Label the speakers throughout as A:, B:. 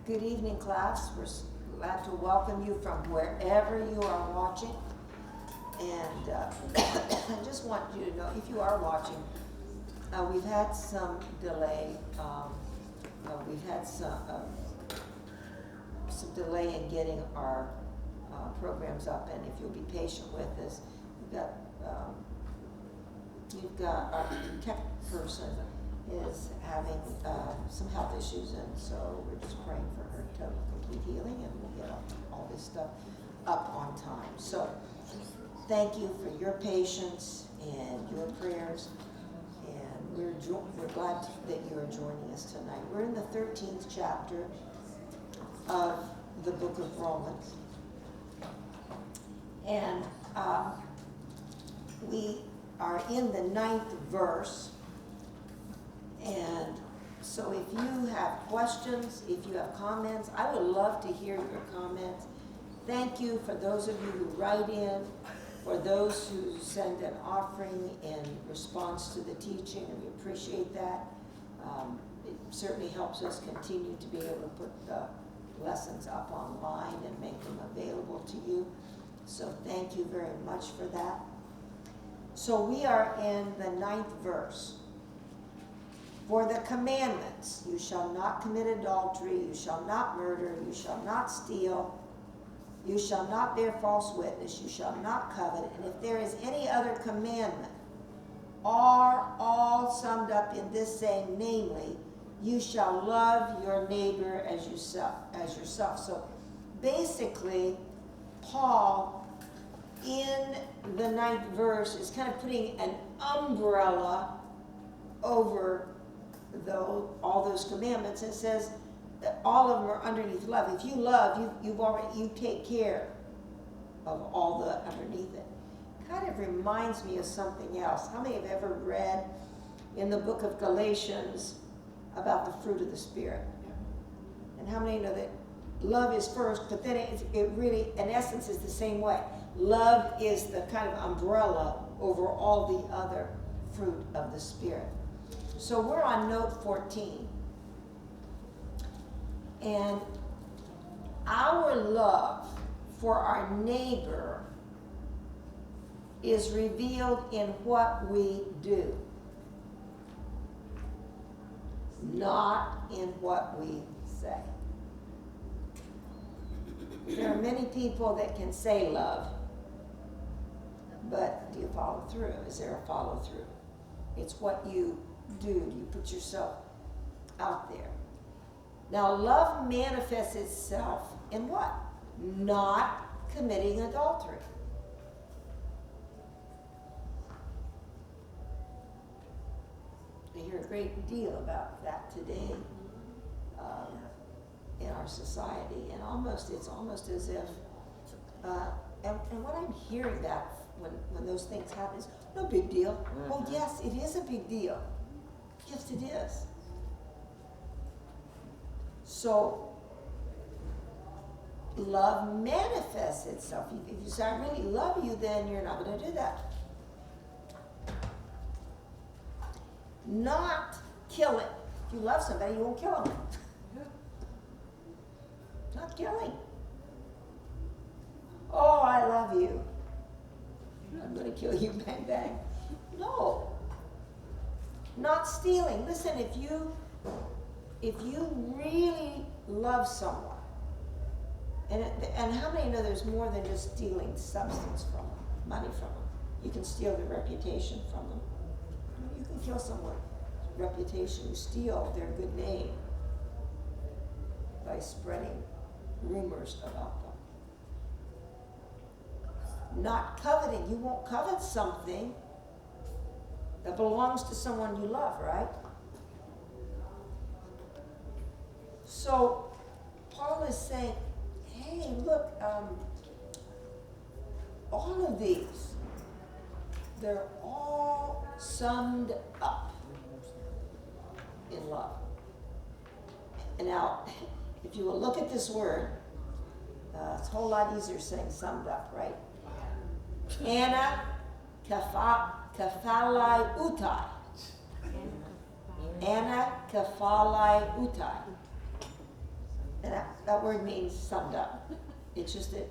A: Good evening, class. We're glad to welcome you from wherever you are watching. And I just want you to know, if you are watching, we've had some delay. We've had some delay in getting our programs up, and if you'll be patient with us, you've got our tech person is having some health issues, and so we're just praying for her total complete healing, and we'll get all this stuff up on time. So thank you for your patience and your prayers, and we're glad that you are joining us tonight. We're in the 13th chapter of the book of Romans, and we are in the 9th verse. And so if you have questions, if you have comments, I would love to hear your comments. Thank you for those of you who write in, for those who send an offering in response to the teaching, and we appreciate that. It certainly helps us continue to be able to put the lessons up online and make them available to you. So thank you very much for that. So we are in the 9th verse. For the commandments, you shall not commit adultery, you shall not murder, you shall not steal, you shall not bear false witness, you shall not covet, and if there is any other commandment, are all summed up in this saying, namely, you shall love your neighbor as yourself. So basically, Paul, in the 9th verse, is kind of putting an umbrella over all those commandments, and says that all of them are underneath love. If you love, you take care of all the underneath it. Kind of reminds me of something else. How many have ever read in the book of Galatians about the fruit of the Spirit? And how many know that love is first, but then it really, in essence, is the same way. Love is the kind of umbrella over all the other fruit of the Spirit. So we're on note 14. And our love for our neighbor is revealed in what we do, not in what we say. There are many people that can say love, but do you follow through? Is there a follow through? It's what you do. You put yourself out there. Now, love manifests itself in what? Not committing adultery. I hear a great deal about that today in our society, and it's almost as if, and what I'm hearing that when those things happen is no big deal. Mm-hmm. Oh yes, it is a big deal. Yes, it is. So, love manifests itself. If you say, I really love you, then you're not going to do that. Not killing. If you love somebody, you won't kill them. Not killing. Oh, I love you. I'm going to kill you, bang, bang. No. Not stealing. Listen, if you really love someone, and how many know there's more than just stealing substance from them, money from them? You can steal their reputation from them. You can kill someone's reputation. You steal their good name by spreading rumors about them. Not coveting. You won't covet something that belongs to someone you love, right? So Paul is saying, hey, look, all of these, they're all summed up in love. And now, if you will look at this word, it's a whole lot easier saying summed up, right? Anna kephalai utai. Anna kephalai utai. And that word means summed up. It's just that,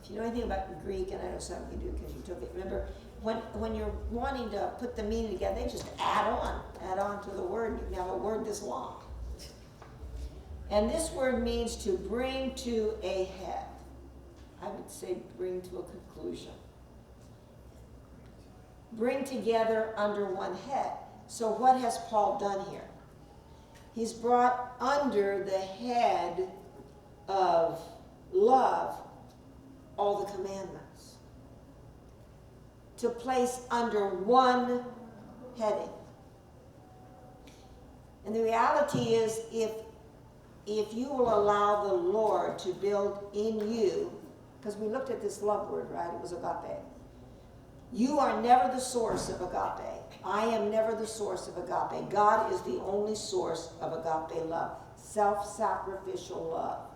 A: if you know anything about Greek, and I know some of you do because you took it, remember, when you're wanting to put the meaning together, they just add on to the word, and you can have a word this long. And this word means to bring to a head. I would say bring to a conclusion. Bring together under one head. So what has Paul done here? He's brought under the head of love all the commandments, to place under one heading. And the reality is, if you will allow the Lord to build in you, because we looked at this love word, right? It was agape. You are never the source of agape. I am never the source of agape. God is the only source of agape love, self-sacrificial love.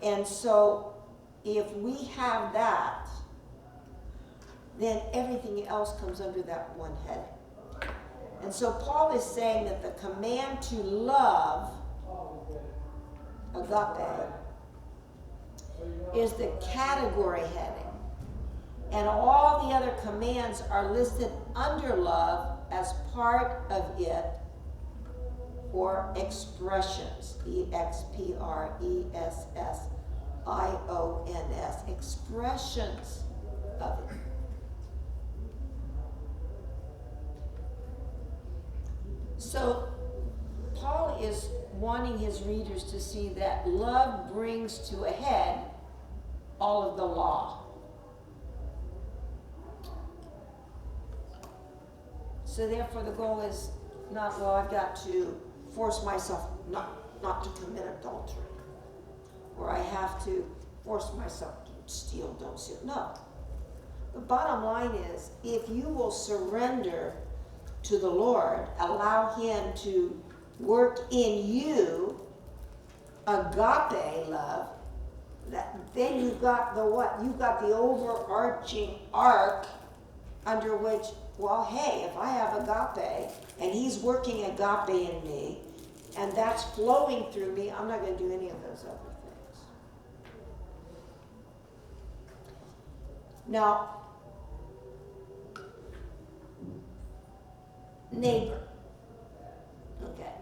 A: And so, if we have that, then everything else comes under that one head. And so Paul is saying that the command to love, agape, is the category heading. And all the other commands are listed under love as part of it, or expressions, expressions, expressions of it. So Paul is wanting his readers to see that love brings to a head all of the law. So therefore the goal is not, well, I've got to force myself not to commit adultery, or I have to force myself to steal, don't steal. No. The bottom line is, if you will surrender to the Lord, allow him to work in you agape love, then you've got the what? You've got the overarching arc under which, well, hey, if I have agape and he's working agape in me and that's flowing through me, I'm not going to do any of those other things. Now, neighbor. Okay.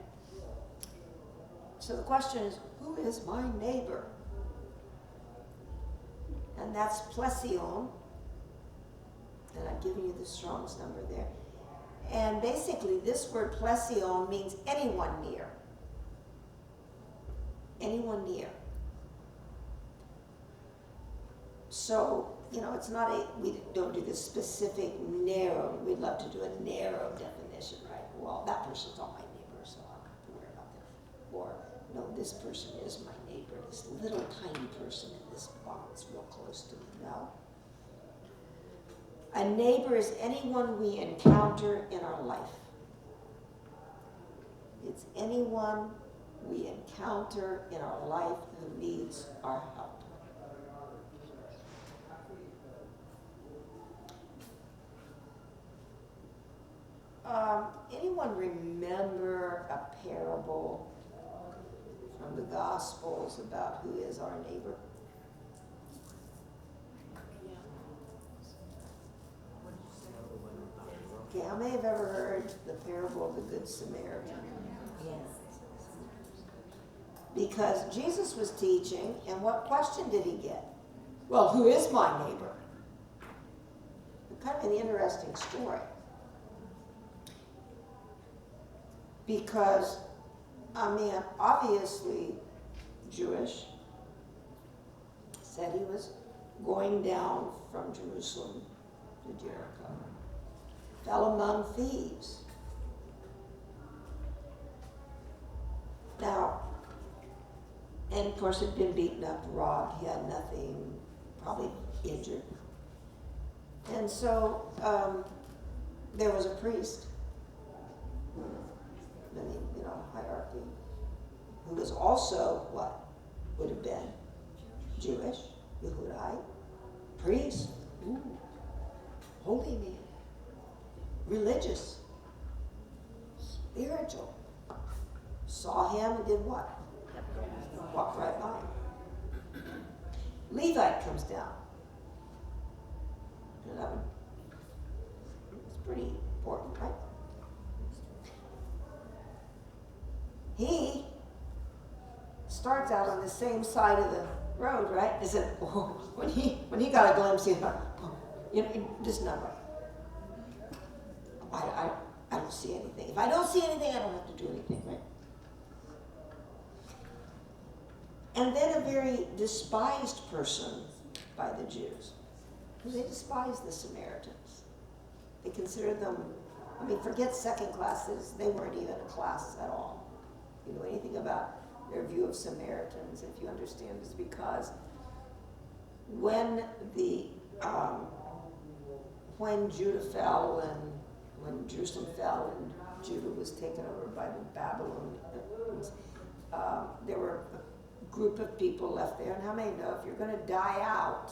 A: So the question is, who is my neighbor? And that's plesion. And I've given you the Strong's number there. And basically, this word plesion means anyone near. Anyone near. So, it's not we don't do this specific narrow, we'd love to do a narrow definition, right? Well, that person's all my neighbor, so I don't have to worry about that. Or, no, this person is my neighbor, this little tiny person in this box real close to me. No. A neighbor is anyone we encounter in our life. It's anyone we encounter in our life who needs our help. Anyone remember a parable from the Gospels about who is our neighbor? Okay, how many have ever heard the parable of the Good Samaritan?
B: Yes.
A: Because Jesus was teaching, and what question did he get? Well, who is my neighbor? Kind of an interesting story. Because a man, obviously Jewish, said he was going down from Jerusalem to Jericho. Fell among thieves. Now, and of course had been beaten up, robbed, he had nothing, probably injured. And so there was a priest, hierarchy, who was also what would have been Jewish, Yehudite, priest, holy man, religious, spiritual, saw him and did what? Walked right by him. Levite comes down. And that would, it's pretty important, right? He starts out on the same side of the road, right? Is it, oh, when he got a glimpse, he thought, oh, you know, this number. I don't see anything. If I don't see anything, I don't have to do anything, right? And then a very despised person by the Jews. Because they despised the Samaritans. They considered them, I mean, forget second classes, they weren't even a class at all. If you know anything about their view of Samaritans, if you understand, is because when Judah fell and when Jerusalem fell and Judah was taken over by the Babylonians, there were a group of people left there. And how many know if you're going to die out,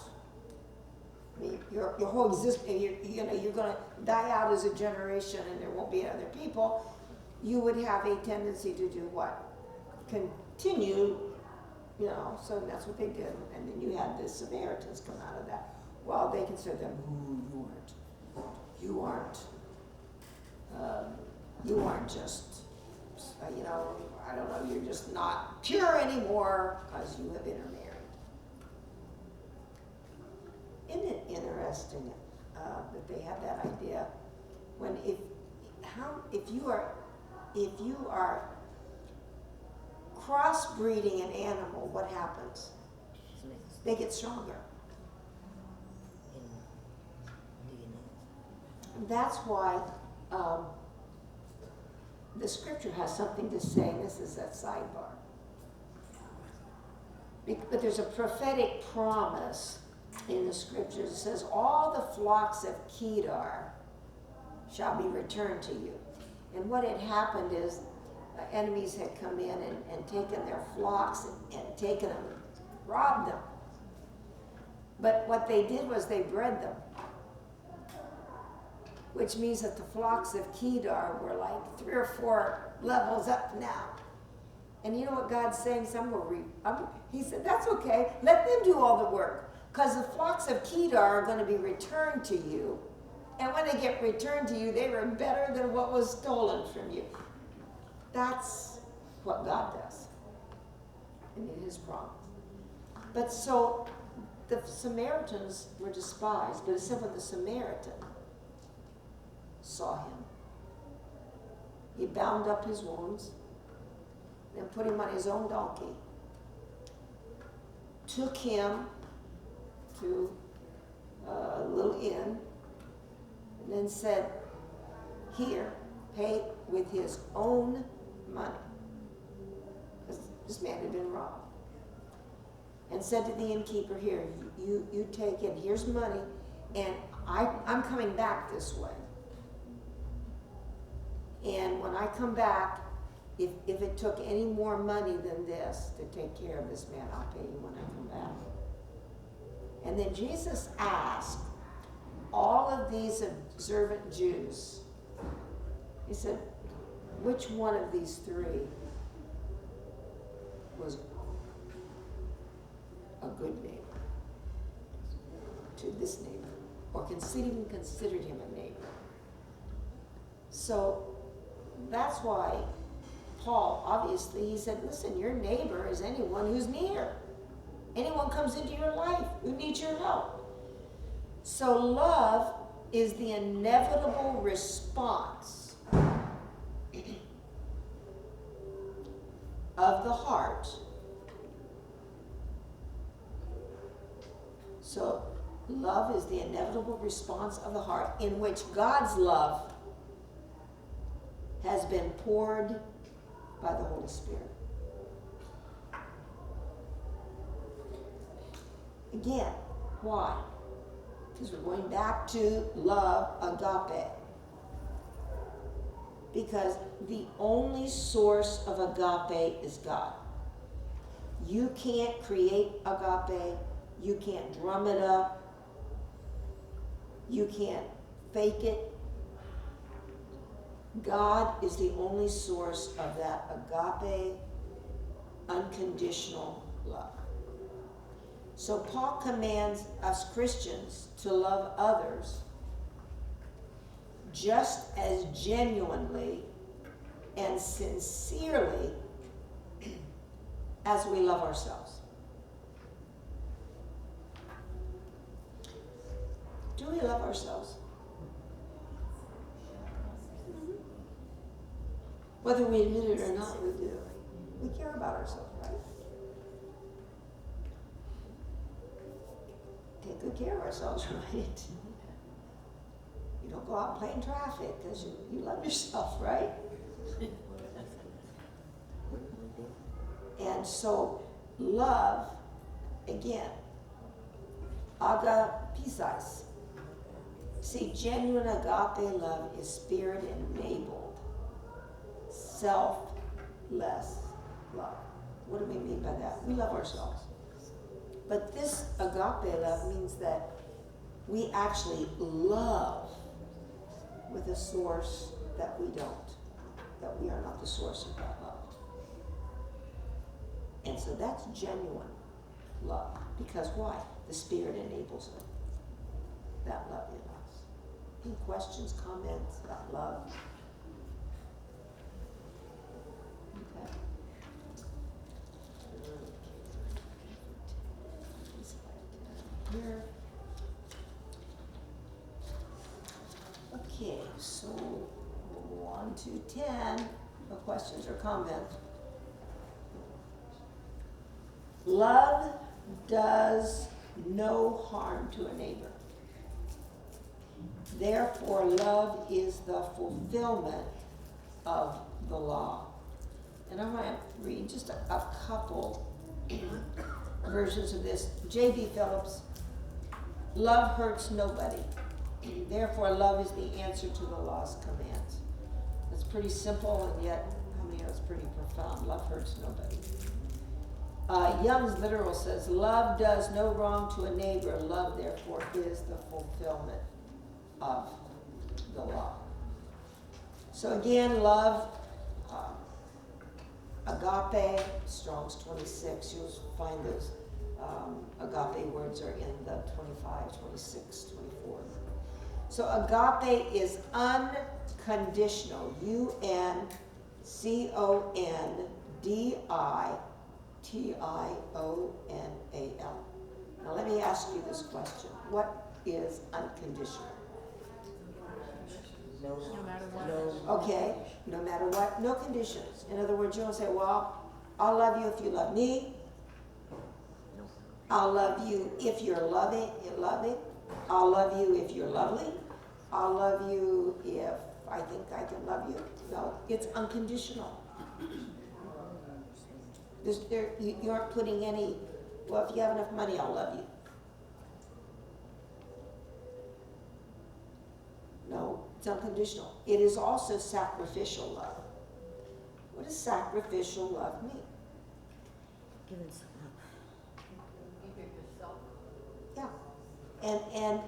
A: I mean, your whole existence, you're going to die out as a generation and there won't be other people, you would have a tendency to do what? Continue, you know, so that's what they did. And then you had the Samaritans come out of that. Well, they considered them, you aren't just, you know, I don't know, you're just not pure anymore because you have intermarried. Isn't it interesting that they have that idea? When if you are crossbreeding an animal, what happens? They get stronger. And that's why the scripture has something to say, and this is that sidebar. But there's a prophetic promise in the scriptures. It says, all the flocks of Kedar shall be returned to you. And what had happened is enemies had come in and taken their flocks and taken them, robbed them. But what they did was they bred them, which means that the flocks of Kedar were like 3 or 4 levels up now. And you know what God's saying? He said, that's okay. Let them do all the work. Because the flocks of Kedar are going to be returned to you. And when they get returned to you, they were better than what was stolen from you. That's what God does in his promise. But so the Samaritans were despised, but it said when the Samaritan saw him, he bound up his wounds, then put him on his own donkey, took him to a little inn, and then said, here, pay with his own money. Because this man had been robbed. And said to the innkeeper, here, you take it, here's money, and I'm coming back this way. And when I come back, if it took any more money than this to take care of this man, I'll pay you when I come back. And then Jesus asked all of these observant Jews, he said, which one of these 3 was a good neighbor to this neighbor, or even considered him a neighbor? So that's why Paul, obviously, he said, listen, your neighbor is anyone who's near. Anyone comes into your life who needs your help. So love is the inevitable response of the heart. So love is the inevitable response of the heart in which God's love has been poured by the Holy Spirit. Again, why? Because we're going back to love, agape. Because the only source of agape is God. You can't create agape. You can't drum it up. You can't fake it. God is the only source of that agape, unconditional love. So Paul commands us Christians to love others just as genuinely and sincerely as we love ourselves. Do we love ourselves? Whether we admit it or not, we do. We care about ourselves, right? Take good care of ourselves, right? You don't go out and play in traffic because you love yourself, right? And so, love, again, agapisais. See, genuine agape love is spirit-enabled, selfless love. What do we mean by that? We love ourselves. But this agape love means that we actually love with a source that we don't, that we are not the source of that love. And so that's genuine love. Because why? The Spirit enables it. That love in us. Any questions, comments about love? Okay. Here. Okay, so 1 to 10. No questions or comments. Love does no harm to a neighbor. Therefore, love is the fulfillment of the law. And I'm going to read just a couple versions of this. J.B. Phillips, love hurts nobody. Therefore, love is the answer to the law's commands. It's pretty simple, and yet, I mean, it's pretty profound. Love hurts nobody. Young's literal says, love does no wrong to a neighbor. Love, therefore, is the fulfillment of the law. So again, love, agape, Strong's 26. You'll find those agape words are in the 25, 26, 24. So agape is unconditional. UNCONDITIONAL. Now let me ask you this question. What is unconditional?
B: No matter what.
A: Okay, no matter what, no conditions. In other words, you don't say, well, I'll love you if you love me. I'll love you if you're loving. I'll love you if you're lovely. I'll love you if I think I can love you. No, it's unconditional. You aren't putting any, well, if you have enough money, I'll love you. No, it's unconditional. It is also sacrificial love. What does sacrificial love mean?
B: Giving something up.
A: Yeah. And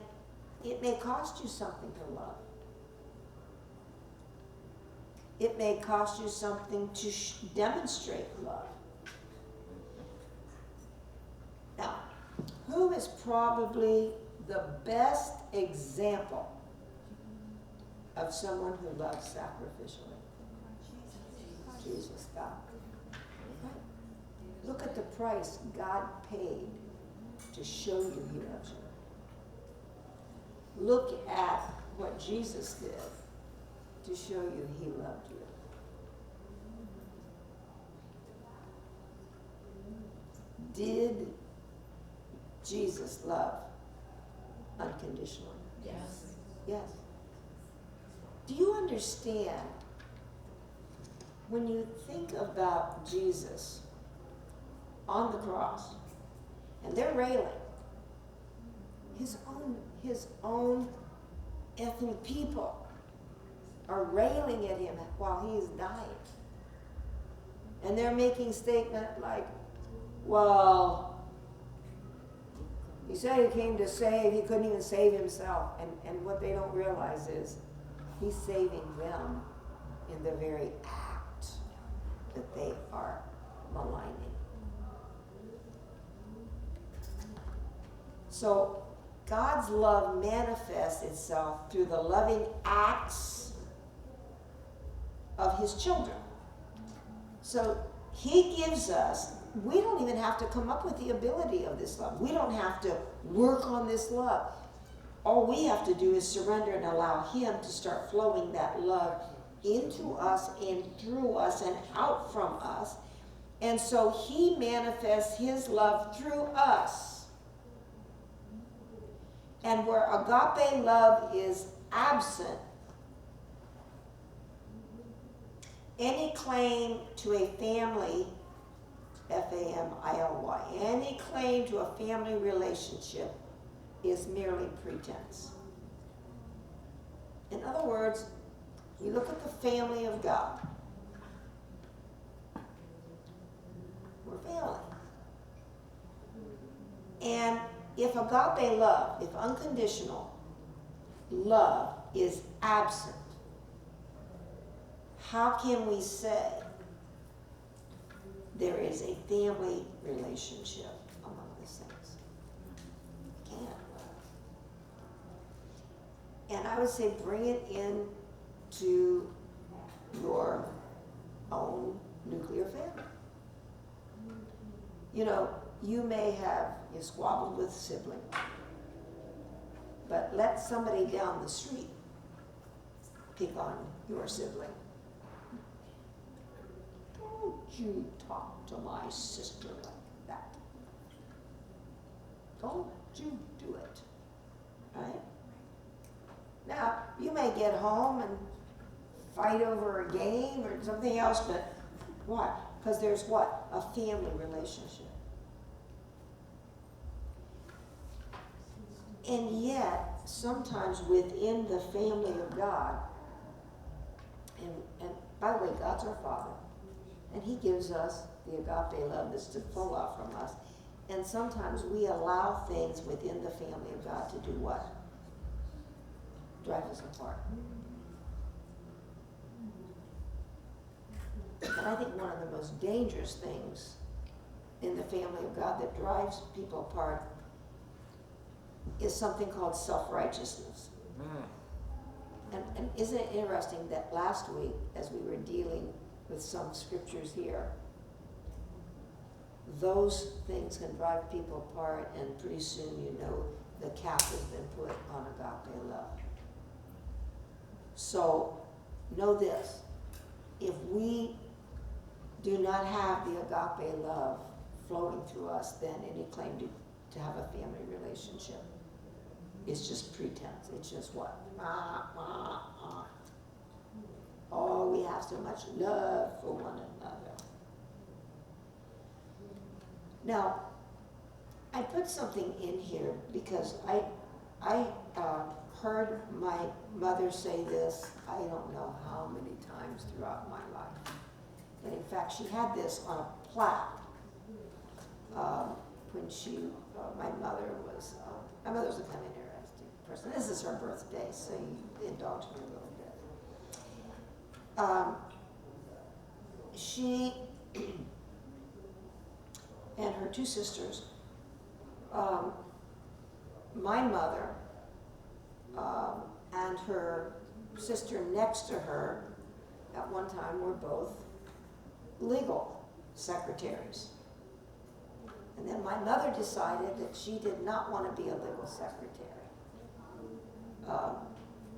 A: it may cost you something to love. It may cost you something to demonstrate love. Now, who is probably the best example of someone who loves sacrificially? Jesus, God. Right? Look at the price God paid to show you He loves you. Look at what Jesus did to show you He loved you. Did Jesus love unconditionally?
B: Yes.
A: Yes. Do you understand when you think about Jesus on the cross and they're railing, his own ethnic people are railing at him while he is dying. And they're making statement like, well, he said he came to save, he couldn't even save himself. And what they don't realize is he's saving them in the very act that they are maligning. So God's love manifests itself through the loving acts of his children. So he gives us, we don't even have to come up with the ability of this love. We don't have to work on this love. All we have to do is surrender and allow him to start flowing that love into us and through us and out from us. And so he manifests his love through us. And where agape love is absent, any claim to a family, Family, any claim to a family relationship is merely pretense. In other words, we look at the family of God. We're family. And if agape love, if unconditional love is absent, how can we say there is a family relationship among the saints? Can't. And I would say bring it in to your own nuclear family. You know, you may have squabbled with a sibling, but let somebody down the street pick on your sibling. Don't you talk to my sister like that. Don't you do it. Right? Now, you may get home and fight over a game or something else, but why? Because there's what? A family relationship. And yet, sometimes within the family of God, and by the way, God's our Father, and he gives us the agape love that's to flow out from us, and sometimes we allow things within the family of God to do what? Drive us apart. And I think one of the most dangerous things in the family of God that drives people apart is something called self-righteousness. And isn't it interesting that last week, as we were dealing with some scriptures here, those things can drive people apart, and pretty soon you know the cap has been put on agape love. So know this, if we do not have the agape love flowing through us, then any claim to have a family relationship is just pretense. It's just what? Oh, we have so much love for one another. Now, I put something in here because I heard my mother say this, I don't know how many times throughout my life. And in fact, she had this on a plaque when my mother was a kind of interesting person. This is her birthday, so you indulge me a little bit. She and her two sisters, my mother and her sister next to her at one time were both legal secretaries. And then my mother decided that she did not want to be a legal secretary.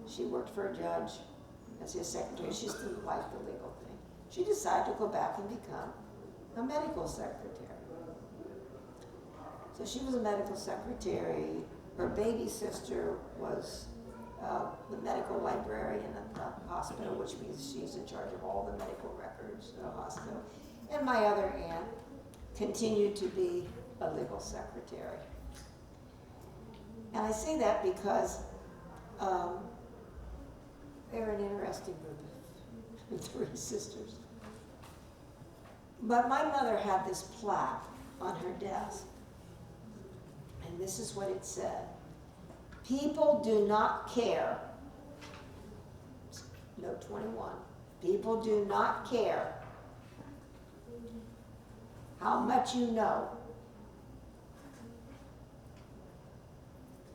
A: She worked for a judge as his secretary. She just didn't like the legal thing. She decided to go back and become a medical secretary. So she was a medical secretary. Her baby sister was the medical librarian at the hospital, which means she's in charge of all the medical records of the hospital. And my other aunt continued to be a legal secretary. And I say that because they're an interesting group of three sisters. But my mother had this plaque on her desk, and this is what it said: people do not care, note 21, People do not care how much you know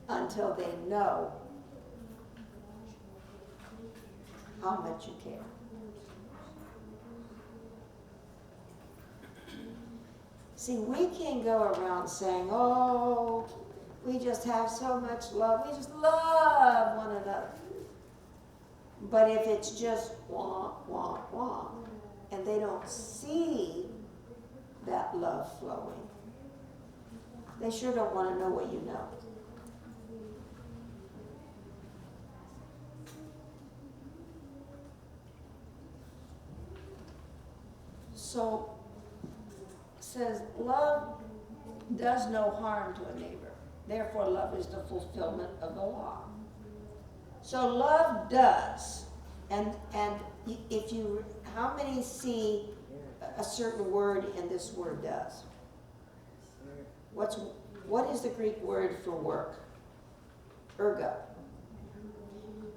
A: until they know how much you care. See, we can go around saying, oh, we just have so much love. We just love one another. But if it's just wah, wah, wah, and they don't see that love flowing, they sure don't want to know what you know. So, it says, love does no harm to a neighbor. Therefore, love is the fulfillment of the law. So love does. And if you, how many see a certain word in this word does? What is the Greek word for work? Ergo.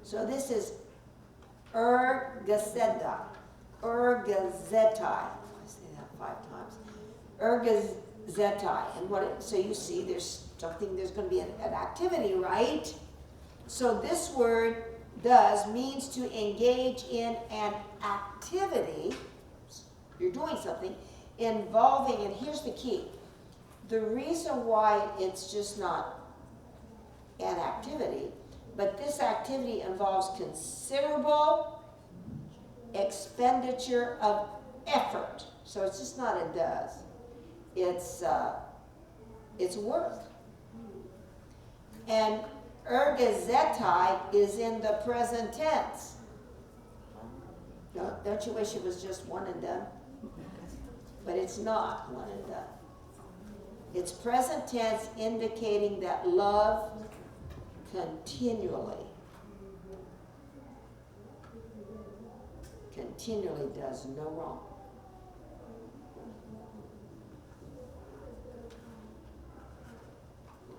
A: So this is ergazeta. Ergazetai. I say that 5 times. Ergazetai. And so you see there's going to be an activity, right? So this word does means to engage in an activity. You're doing something involving, and here's the key. The reason why it's just not an activity, but this activity involves considerable expenditure of effort. So it's just not a does. It's work. And ergazetai is in the present tense. Don't you wish it was just one and done? But it's not one and done. It's present tense, indicating that love continually does no wrong.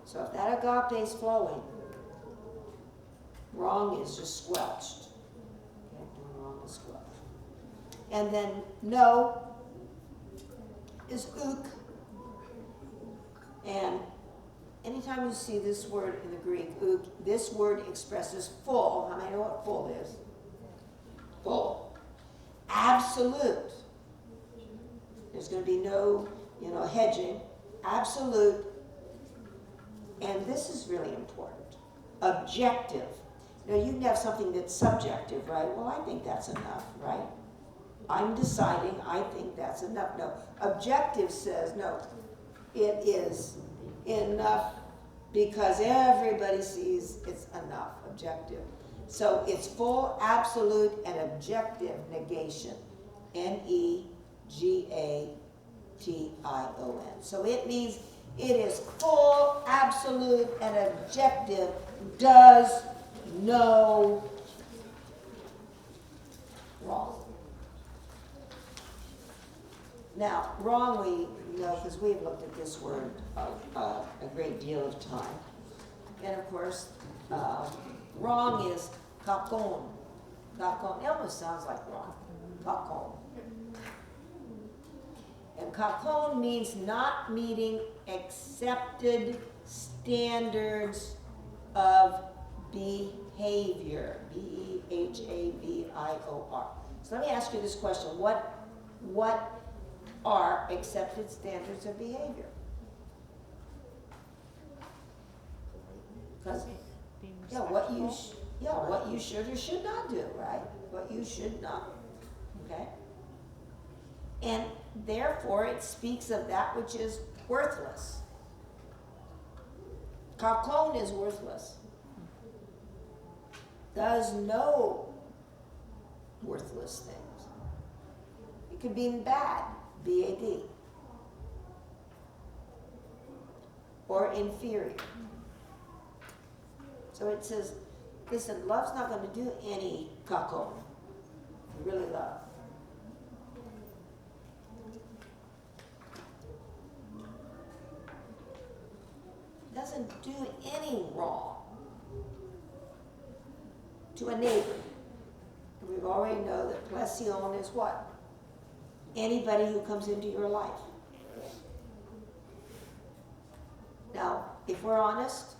A: So if that agape is flowing, wrong is just squelched. Okay, doing wrong is squelched. And then no is ook. And anytime you see this word in the Greek, ook, this word expresses full. How many know what full is? Full. Absolute. There's going to be no, hedging. Absolute. And this is really important. Objective. Now you can have something that's subjective, right? Well, I think that's enough, right? I'm deciding, I think that's enough. No, objective says, no, it is enough because everybody sees it's enough, objective. So it's full, absolute, and objective negation. Negation. So it means it is full, absolute, and objective, does no wrong. Now, wrong we know because we've looked at this word a great deal of time. And of course, wrong is kakon. Kakon, it almost sounds like wrong. Kakon. And kakon means not meeting accepted standards of behavior. behavior. So let me ask you this question. What are accepted standards of behavior? Because what you should or should not do, right? What you should not. Okay? And therefore it speaks of that which is worthless. Kakon is worthless. Does no worthless things. It could be bad, B-A-D. Or inferior. So it says, listen, love's not going to do any kakon. Really love. Doesn't do any wrong to a neighbor. We you already know that plesion is what? Anybody who comes into your life. Now, if we're honest,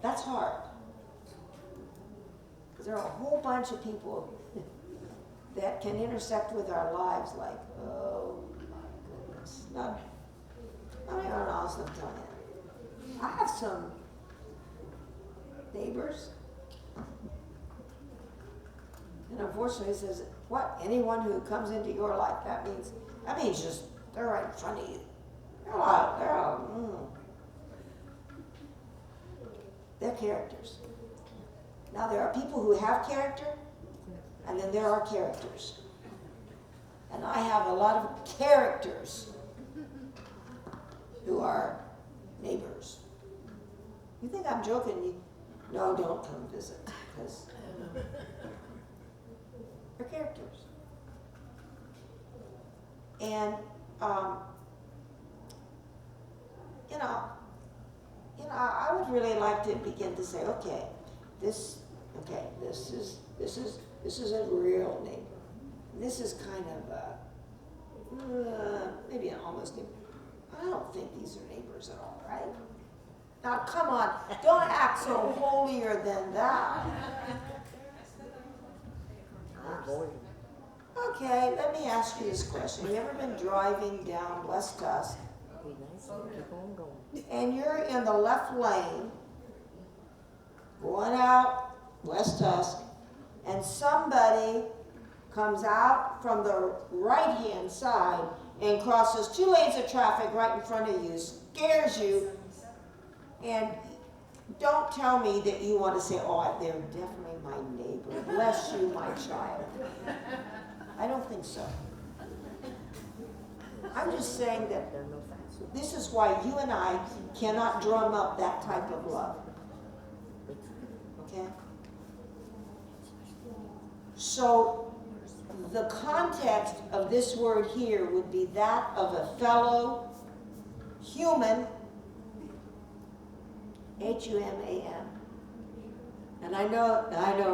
A: that's hard. Because there are a whole bunch of people that can intersect with our lives like, oh my goodness. Now, I mean, I'm honest, I'm telling you. I have some neighbors, and unfortunately it says, what? Anyone who comes into your life, that means just, they're right in front of you. They're characters. Now there are people who have character, and then there are characters. And I have a lot of characters who are neighbors. You think I'm joking? No, don't come visit, because they're characters. And I would really like to begin to say, this is a real neighbor. And this is kind of maybe an almost neighbor. I don't think these are neighbors at all, right? Now, come on, don't act so holier than that. Okay, let me ask you this question. Have you ever been driving down West Tusk, and you're in the left lane, going out West Tusk, and somebody comes out from the right-hand side and crosses 2 lanes of traffic right in front of you, scares you, and don't tell me that you want to say, oh, they're definitely my neighbor. Bless you, my child. I don't think so. I'm just saying that this is why you and I cannot drum up that type of love. Okay? So, the context of this word here would be that of a fellow human, Human. And I know,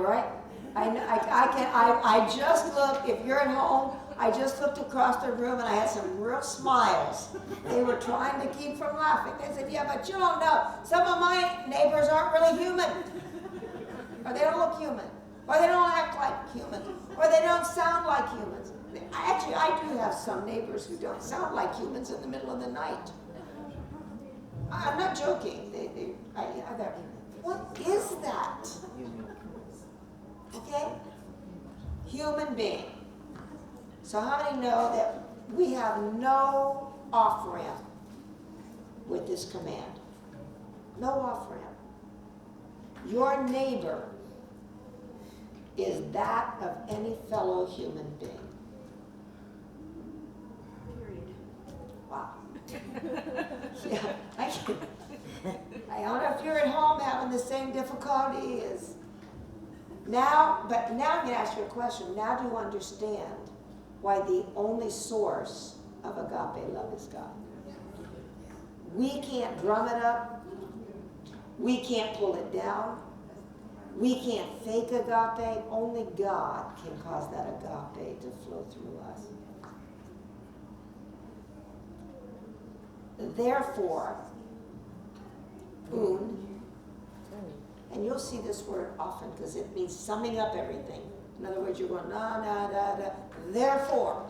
A: right? I just looked, if you're at home, I just looked across the room and I had some real smiles. They were trying to keep from laughing. They said, yeah, but you don't know. Some of my neighbors aren't really human. Or they don't look human. Or they don't act like humans. Or they don't sound like humans. Actually, I do have some neighbors who don't sound like humans in the middle of the night. I'm not joking. What is that? Okay? Human being. So how many know that we have no off-ramp with this command? No off-ramp. Your neighbor is that of any fellow human being.
B: Period.
A: Wow. Yeah, I don't know if you're at home having the same difficulty as now, but now I'm going to ask you a question. Now do you understand why the only source of agape love is God? We can't drum it up. We can't pull it down. We can't fake agape. Only God can cause that agape to flow through us. Therefore, and you'll see this word often because it means summing up everything. In other words, you're going, therefore.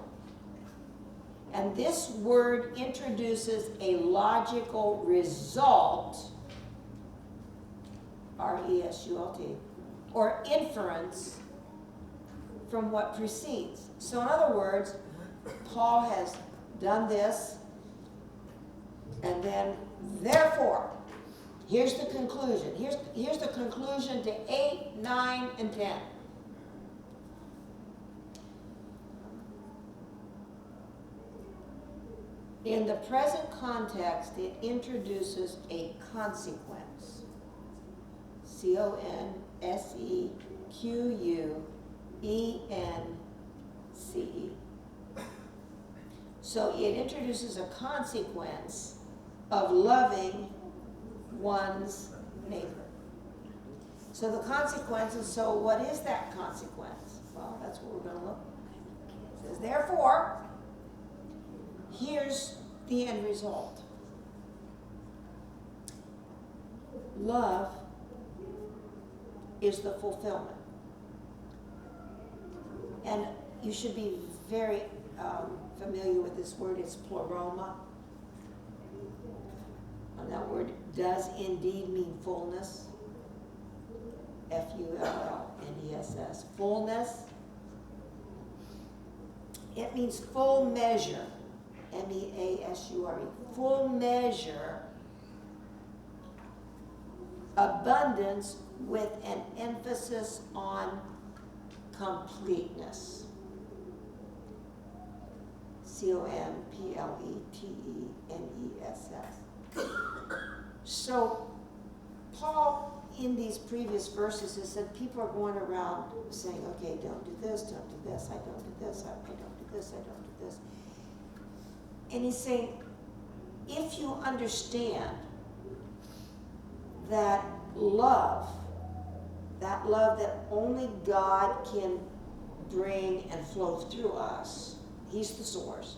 A: And this word introduces a logical result, R-E-S-U-L-T, or inference from what precedes. So in other words, Paul has done this, and then, therefore, here's the conclusion. Here's the conclusion to 8, 9, and 10. In the present context, it introduces a consequence. C-O-N-S-E-Q-U-E-N-C-E. So it introduces a consequence of loving one's neighbor. So the consequences, so what is that consequence? Well, that's what we're gonna look at. It says, therefore, here's the end result. Love is the fulfillment. And you should be very familiar with this word, it's pleroma. And that word does indeed mean fullness. Fullness. Fullness. It means full measure. measure. Full measure. Abundance with an emphasis on completeness. completeness. So, Paul, in these previous verses, has said people are going around saying, okay, don't do this, don't do this, I don't do this, I don't do this, I don't do this. And he's saying, if you understand that love that only God can bring and flow through us, he's the source,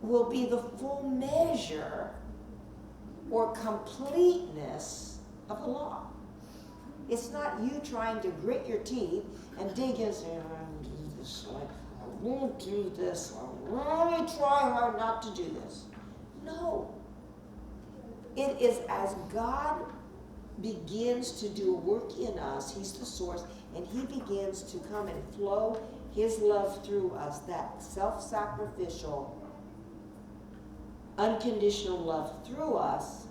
A: will be the full measure or completeness of the law. It's not you trying to grit your teeth and dig in and say, I won't do this, I won't do this, I really try hard not to do this. No. It is as God begins to do work in us, he's the source, and he begins to come and flow his love through us, that self-sacrificial, unconditional love through us,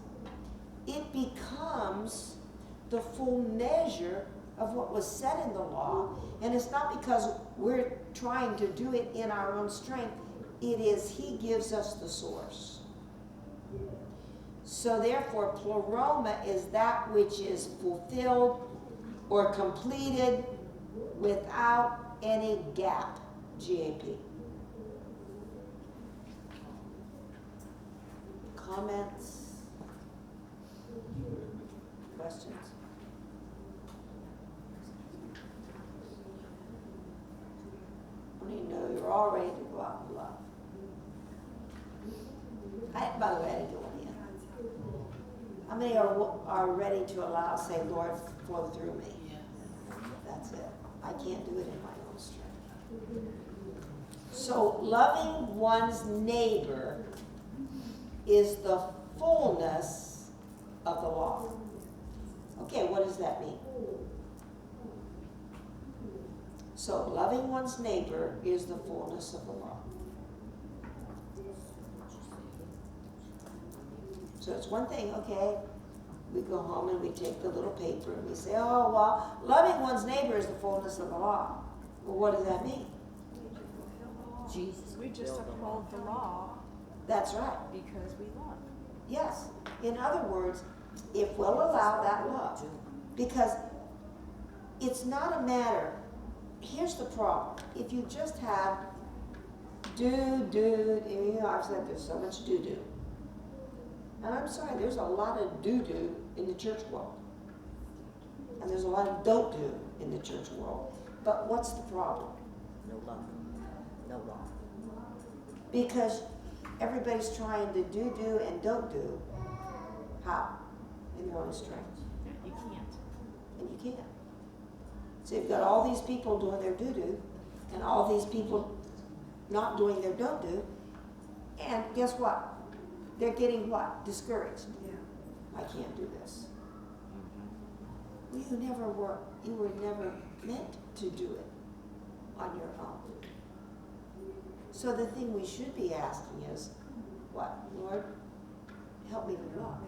A: it becomes the full measure of what was said in the law. And it's not because we're trying to do it in our own strength. It is he gives us the source. So therefore, pleroma is that which is fulfilled or completed without any gap, G-A-P. Comments? Questions? I need to know you're all ready to go out and love. By the way, I didn't get one yet. How many are ready to allow, say, Lord, flow through me? That's it. I can't do it in my own strength. So loving one's neighbor is the fullness of the law. Okay, what does that mean? So loving one's neighbor is the fullness of the law. So it's one thing, okay, we go home and we take the little paper and we say, oh, well, loving one's neighbor is the fullness of the law. Well, what does that mean?
B: Jesus.
C: We just uphold the law
A: That's right.
C: because we love.
A: Yes. In other words, if we'll allow that love, because it's not a matter, here's the problem. If you just have I've said there's so much do. And I'm sorry, there's a lot of do in the church world. And there's a lot of don't do in the church world. But what's the problem?
B: No love. No law.
A: Because everybody's trying to do and don't do. How? In their own strength.
C: You can't.
A: And you can't. So you've got all these people doing their do and all these people not doing their don't do. And guess what? They're getting what? Discouraged.
C: Yeah.
A: I can't do this. Well, you were never meant to do it on your own. So the thing we should be asking is, what? Lord, help me to love.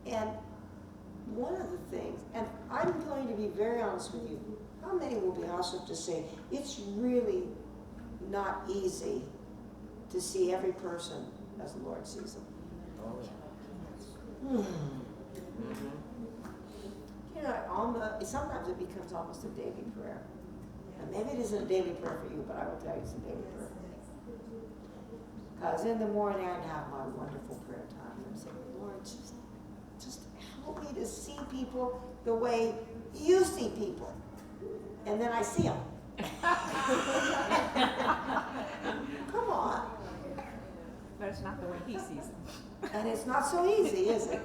A: And one of the things, and I'm going to be very honest with you, how many will be honest enough to say, it's really not easy to see every person as the Lord sees them.
B: Oh, yeah.
A: You know, sometimes it becomes almost a daily prayer. And maybe it isn't a daily prayer for you, but I will tell you it's a daily prayer. Because in the morning I'd have my wonderful prayer time and say, Lord, just help help me to see people the way you see people. And then I see them. Come on.
C: But it's not the way he sees them.
A: And it's not so easy, is it?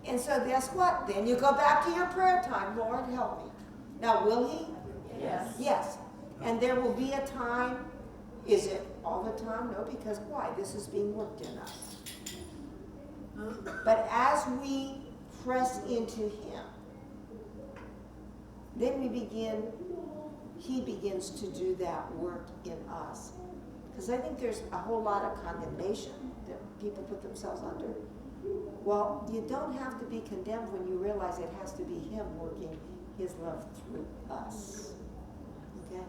A: And so guess what? Then you go back to your prayer time. Lord, help me. Now, will he?
C: Yes.
A: Yes. And there will be a time. Is it all the time? No, because why? This is being worked in us. But as we press into him, then he begins to do that work in us. Because I think there's a whole lot of condemnation that people put themselves under. Well, you don't have to be condemned when you realize it has to be him working his love through us. Okay?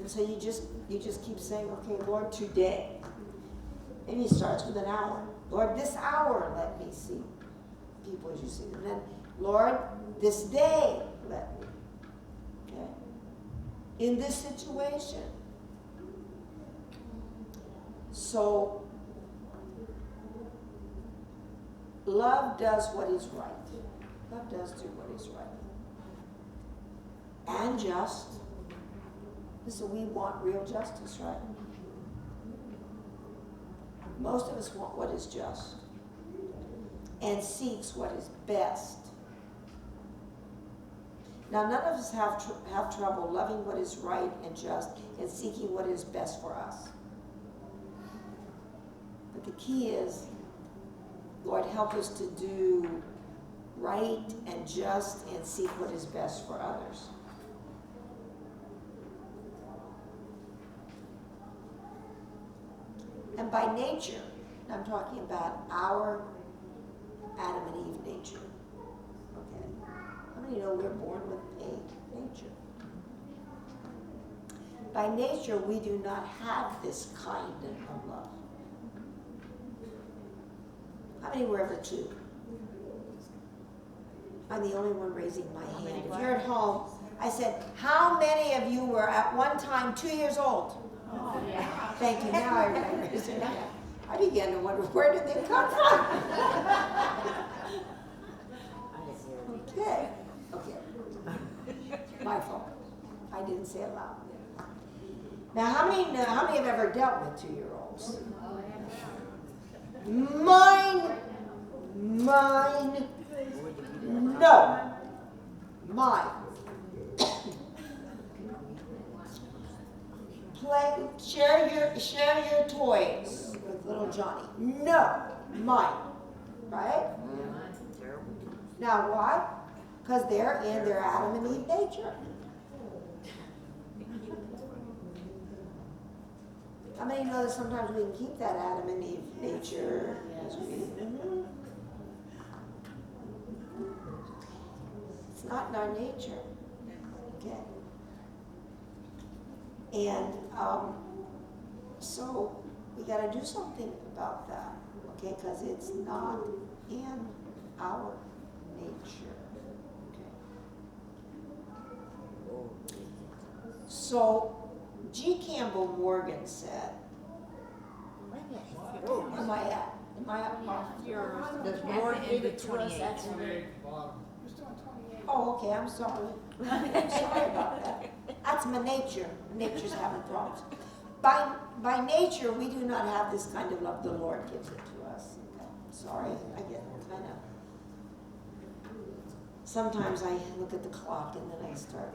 A: And so you just keep saying, okay, Lord, today. And he starts with an hour. Lord, this hour let me see people as you see them. And then, Lord, this day let me. Okay? In this situation. So, love does what is right. Love does do what is right. And just. So we want real justice, right? Most of us want what is just. And seeks what is best. Now, none of us have trouble loving what is right and just and seeking what is best for us. But the key is, Lord, help us to do right and just and seek what is best for others. And by nature, I'm talking about our Adam and Eve nature. Okay. How many know we're born with a nature? By nature, we do not have this kind of love. How many were ever two? I'm the only one raising my hand. If you're at home, I said, how many of you were at one time 2 years old?
C: Oh, yeah.
A: Thank you. Now I remember. I began to wonder, where did they come from? Okay. My fault. I didn't say it loud. Now, how many have ever dealt with 2-year-olds? Mine. No. Mine. Share your toys with little Johnny. No. Mine. Right? Now why? Because they're in their Adam and Eve nature. How many know that sometimes we can keep that Adam and Eve nature? It's not in our nature. Okay. And so we got to do something about that. Okay, because it's not in our nature. Okay. So G. Campbell Morgan said, am I at?
C: You're
B: Does
C: at
B: Lord
C: the
B: give
C: end
B: it
C: of
B: to us?
C: 28.
B: That's in
A: Oh, okay, I'm sorry. I'm sorry about that. That's my nature. Nature's having problems. By nature, we do not have this kind of love. The Lord gives it to us. Okay. Sorry, I get kind of. Sometimes I look at the clock and then I start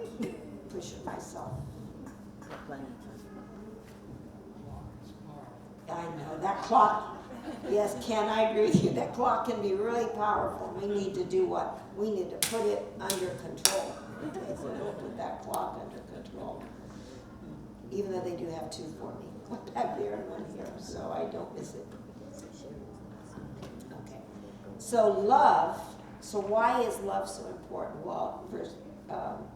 A: pushing myself. I know that clock. Yes, Ken, I agree with you. That clock can be really powerful. We need to do what? We need to put it under control. Okay, so we'll put that clock under control. Even though they do have two for me, one back there and one here, so I don't miss it. Okay. So love. So why is love so important? Well, verse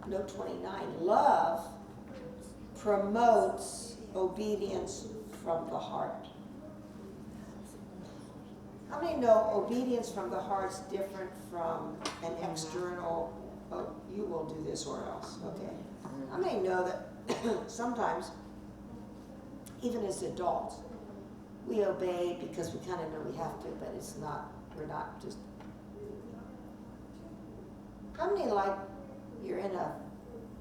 A: note 29. Love promotes obedience from the heart. How many know obedience from the heart is different from an external, oh, you will do this or else, okay? How many know that sometimes, even as adults, we obey because we kind of know we have to, but it's not We're not just. How many like you're in a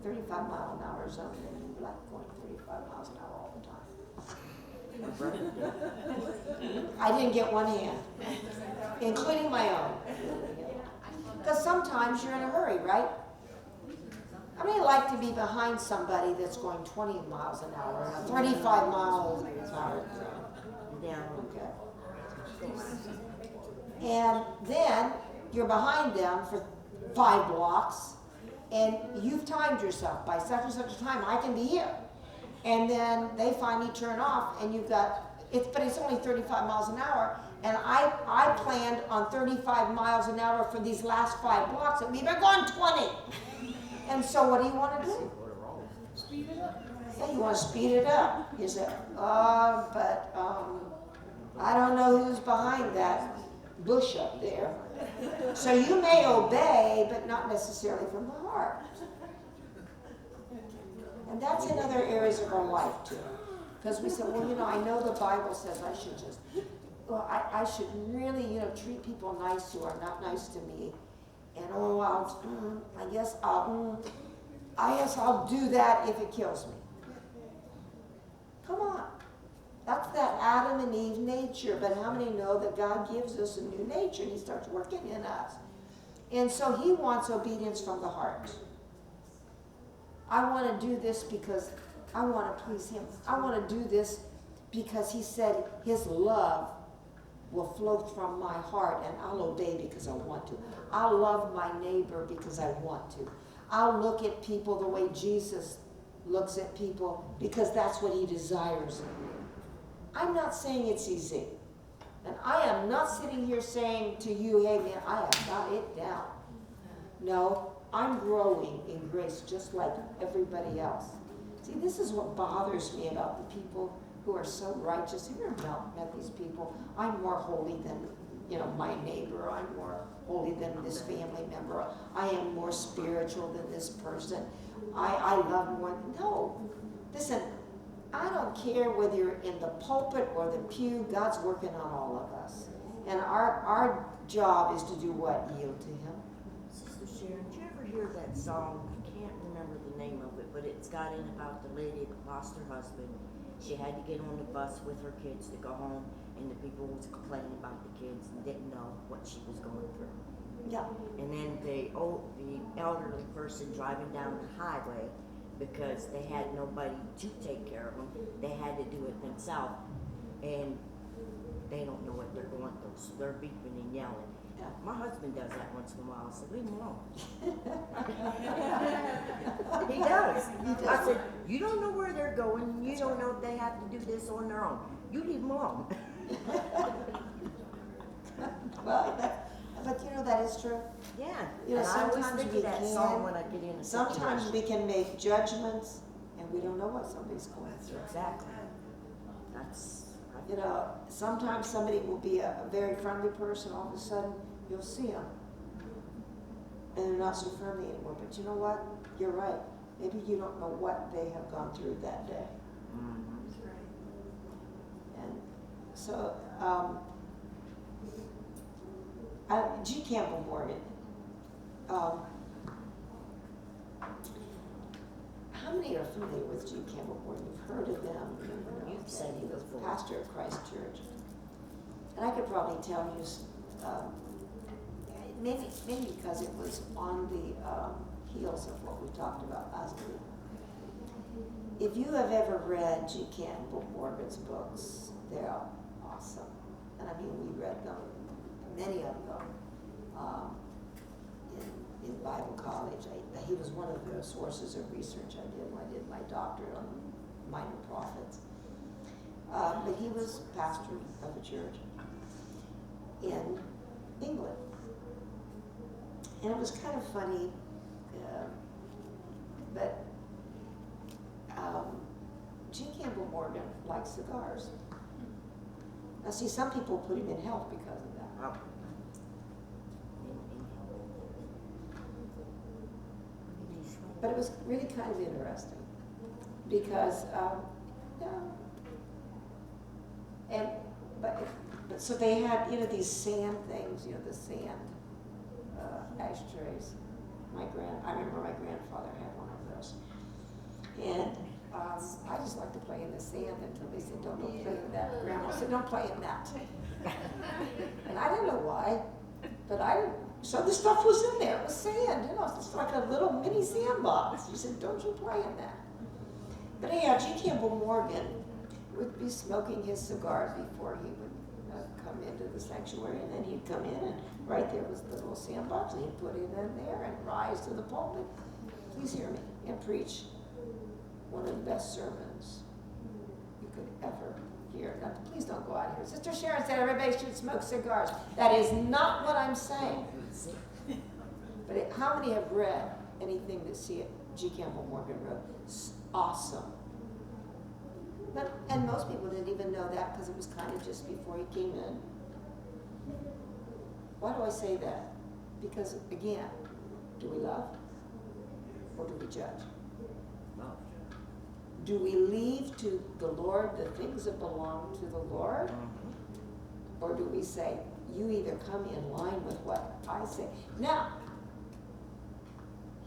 A: 35-mile-an-hour zone and you like going 35 miles an hour all the time? I didn't get one hand, including my own. Because sometimes you're in a hurry, right? How many like to be behind somebody that's going 20 miles an hour in a 35 miles an hour zone?
B: Yeah.
A: Okay. And then you're behind them for 5 blocks, and you've timed yourself by such and such a time, I can be here. And then they finally turn off, and you've got, but it's only 35 miles an hour, and I planned on 35 miles an hour for these last 5 blocks, and we've been going 20. And so what do you want to do?
D: Speed it up.
A: Yeah, you want to speed it up. You say, but I don't know who's behind that bush up there. So you may obey, but not necessarily from the heart. And that's in other areas of our life too. Because we say, well, I know the Bible says I should just, I should really, treat people nice who are not nice to me. And I guess I'll do that if it kills me. Come on. That's that Adam and Eve nature, but how many know that God gives us a new nature and He starts working in us? And so He wants obedience from the heart. I want to do this because I want to please Him. I want to do this because He said His love will flow from my heart, and I'll obey because I want to. I'll love my neighbor because I want to. I'll look at people the way Jesus looks at people because that's what He desires in me. I'm not saying it's easy. And I am not sitting here saying to you, hey man, I have got it down. No, I'm growing in grace just like everybody else. See, this is what bothers me about the people who are so righteous. Have you ever met these people? I'm more holy than, my neighbor. I'm more holy than this family member. I am more spiritual than this person. I love more. No. Listen, I don't care whether you're in the pulpit or the pew. God's working on all of us. And our job is to do what? Yield to Him.
B: Sister Sharon, did you ever hear that song? I can't remember the name of it, but it's got in about the lady that lost her husband. She had to get on the bus with her kids to go home, and the people was complaining about the kids and didn't know what she was going through.
A: Yeah.
B: And then the elderly person driving down the highway, because they had nobody to take care of them, they had to do it themselves, and they don't know what they're going through, so they're beeping and yelling.
A: Yeah.
B: My husband does that once in a while. I said, leave him alone. He does. I said, you don't know where they're going. You don't know if they have to do this on their own. You leave them alone.
A: Well, but that is true.
B: Yeah.
A: And
B: I always
A: sometimes
B: think
A: we
B: of that
A: can.
B: song when I get in a
A: Sometimes
B: situation.
A: we can make judgments, and we don't know what somebody's going through.
B: Exactly. That's.
A: Sometimes somebody will be a very friendly person. All of a sudden, you'll see them, and they're not so friendly anymore. But you know what? You're right. Maybe you don't know what they have gone through that day.
B: That's
D: right.
A: And so, G. Campbell Morgan. How many are familiar with G. Campbell Morgan? You've heard of them.
B: You've said
A: He
B: it
A: was
B: before.
A: pastor of Christ Church. And I could probably tell you, maybe because it was on the heels of what we talked about last week. If you have ever read G. Campbell Morgan's books, they're awesome. And I mean, we read them, many of them, in Bible college. He was one of the sources of research I did when I did my doctorate on minor prophets. But he was pastor of a church in England. And it was kind of funny, but G. Campbell Morgan likes cigars. Now see, some people put him in health because of that.
B: Oh.
A: But it was really kind of interesting because, and but so they had, these sand things, the sand ashtrays. I remember my grandfather had one of those. And I just like to play in the sand until they said, don't play in that. Grandma said, don't play in that. And I didn't know why, but so the stuff was in there. It was sand, it's like a little mini sandbox. She said, don't you play in that. But anyhow, G. Campbell Morgan would be smoking his cigars before he would come into the sanctuary, and then he'd come in, and right there was the little sandbox, and he'd put it in there and rise to the pulpit. Please hear me, and preach one of the best sermons you could ever hear. Now, please don't go out here. Sister Sharon said everybody should smoke cigars. That is not what I'm saying. But how many have read anything that G. Campbell Morgan wrote? It's awesome. And most people didn't even know that because it was kind of just before he came in. Why do I say that? Because, again, do we love or do we judge?
B: Love.
A: Do we leave to the Lord the things that belong to the Lord? Or do we say, you either come in line with what I say? Now,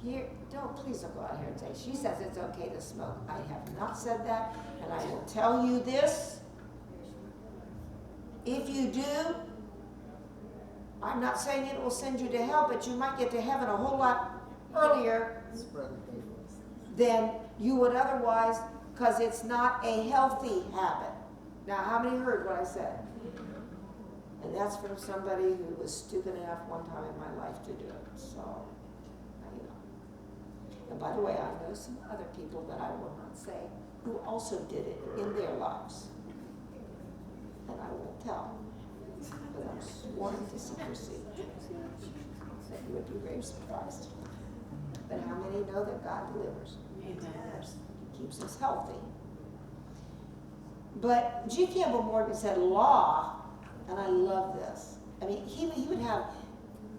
A: please don't go out here and say, she says it's okay to smoke. I have not said that, and I will tell you this. If you do, I'm not saying it will send you to hell, but you might get to heaven a whole lot earlier than you would otherwise, because it's not a healthy habit. Now, how many heard what I said? And that's from somebody who was stupid enough one time in my life to do it. So, And by the way, I know some other people that I will not say who also did it in their lives. And I won't tell, but I'm sworn to secrecy. That you would be very surprised. But how many know that God delivers? Amen. He keeps us healthy. But G. Campbell Morgan said law, and I love this. I mean, he would have,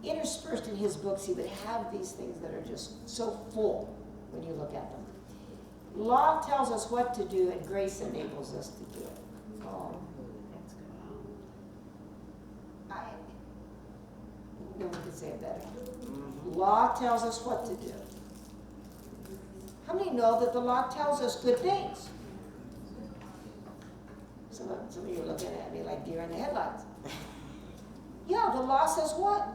A: interspersed in his books, he would have these things that are just so full when you look at them. Law tells us what to do, and grace enables us to do it. Oh. No one can say it better. Law tells us what to do. How many know that the law tells us good things? Some of you are looking at me like deer in the headlights. Yeah, the law says what?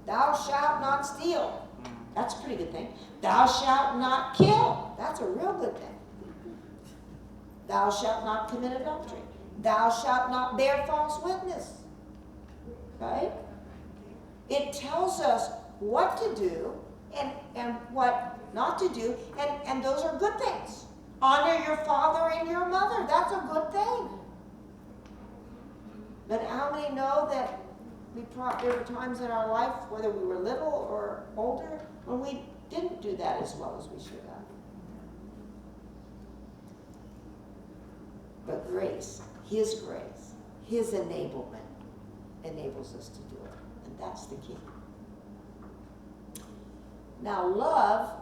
A: Thou shalt not steal. That's a pretty good thing. Thou shalt not kill. That's a real good thing. Thou shalt not commit adultery. Thou shalt not bear false witness. Right? It tells us what to do and what not to do, and those are good things. Honor your father and your mother. That's a good thing. But how many know that there were times in our life, whether we were little or older, when we didn't do that as well as we should have? But grace, His enablement enables us to do it. And that's the key. Now love.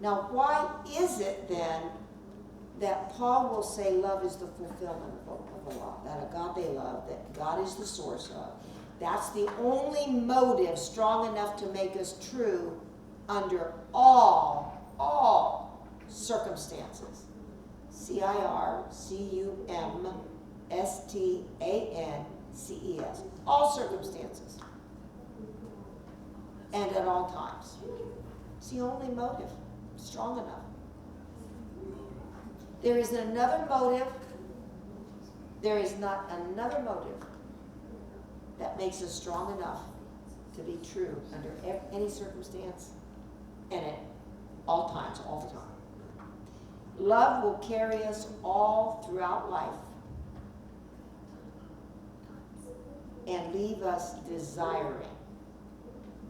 A: Now why is it then that Paul will say love is the fulfillment of the law? That agape love, that God is the source of. That's the only motive strong enough to make us true under all circumstances. CIRCUMSTANCES. All circumstances. And at all times. It's the only motive strong enough. There is another motive. There is not another motive that makes us strong enough to be true under any circumstance and at all times, all the time. Love will carry us all throughout life and leave us desiring.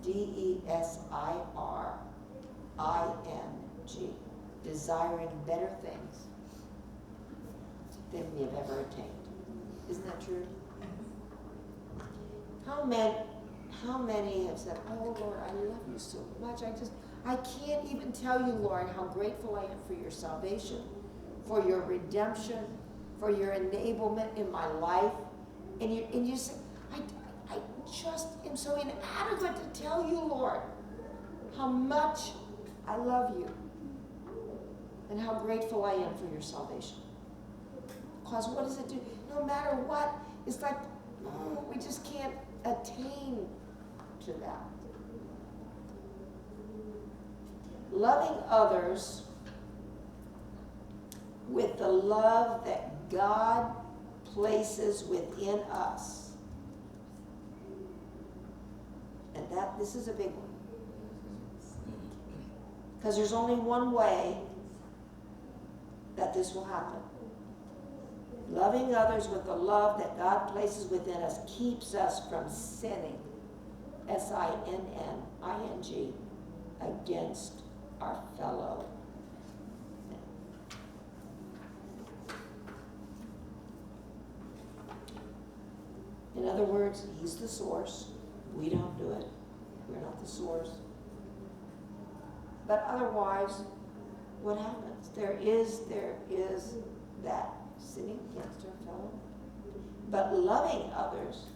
A: DESIRING. Desiring better things than we have ever attained. Isn't that true? How many have said, oh Lord, I love you so much. I can't even tell you, Lord, how grateful I am for your salvation, for your redemption, for your enablement in my life. And you say, I just am so inadequate to tell you, Lord, how much I love you and how grateful I am for your salvation. Because what does it do? No matter what, it's like, oh, we just can't attain to that. Loving others with the love that God places within us. And this is a big one. Because there's only one way that this will happen. Loving others with the love that God places within us keeps us from sinning, S-I-N-N-I-N-G, against our fellow men. In other words, he's the source. We don't do it. We're not the source. But otherwise, what happens? There is that sinning against our fellow. But loving others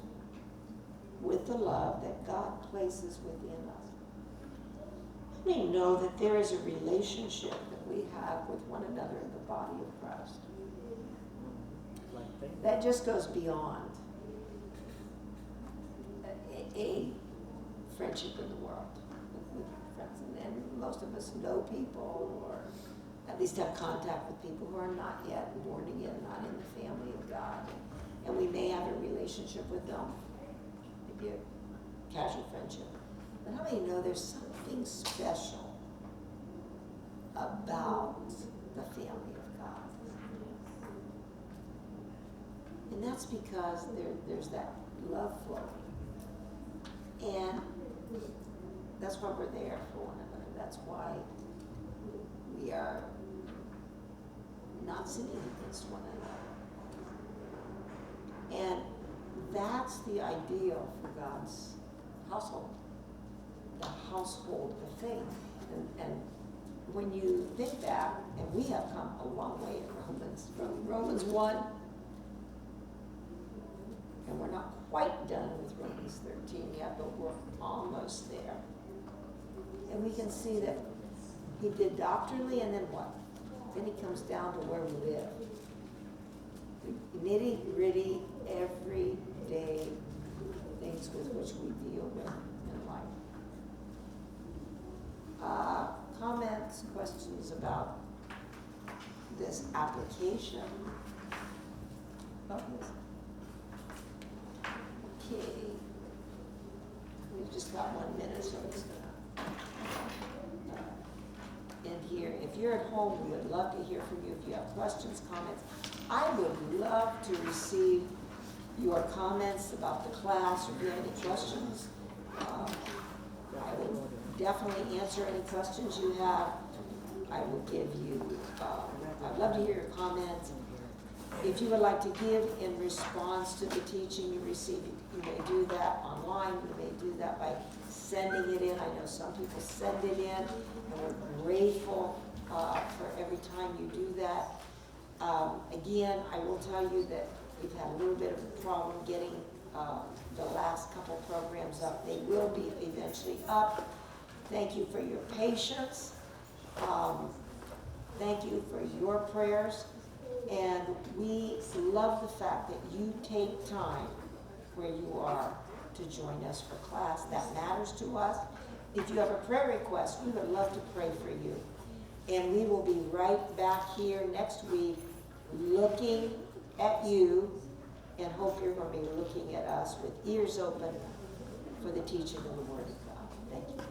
A: with the love that God places within us. How many know that there is a relationship that we have with one another in the body of Christ that just goes beyond a friendship in the world with friends? And most of us know people, or at least have contact with people who are not yet born again, not in the family of God. And we may have a relationship with them, maybe a casual friendship. But how many know there's something special about the family of God? And that's because there's that love flowing. And that's why we're there for one another. That's why we are not sinning against one another. And that's the ideal for God's household, the household of faith. And when you think back, and we have come a long way in Romans, from Romans 1, and we're not quite done with Romans 13 yet, but we're almost there. And we can see that he did doctrinally, and then what? Then he comes down to where we live. The nitty-gritty, everyday things with which we deal with in life. Comments, questions about this application of this? Okay. We've just got 1 minute, so it's gonna end here. If you're at home, we would love to hear from you. If you have questions, comments, I would love to receive your comments about the class, or if you have any questions. I will definitely answer any questions you have. I will give you, I'd love to hear your comments. If you would like to give in response to the teaching you received, you may do that online. You may do that by sending it in. I know some people send it in, and we're grateful for every time you do that. Again, I will tell you that we've had a little bit of a problem getting the last couple programs up. They will be eventually up. Thank you for your patience. Thank you for your prayers. And we love the fact that you take time where you are to join us for class. That matters to us. If you have a prayer request, we would love to pray for you. And we will be right back here next week looking at you, and hope you're going to be looking at us with ears open for the teaching of the Word of God. Thank you.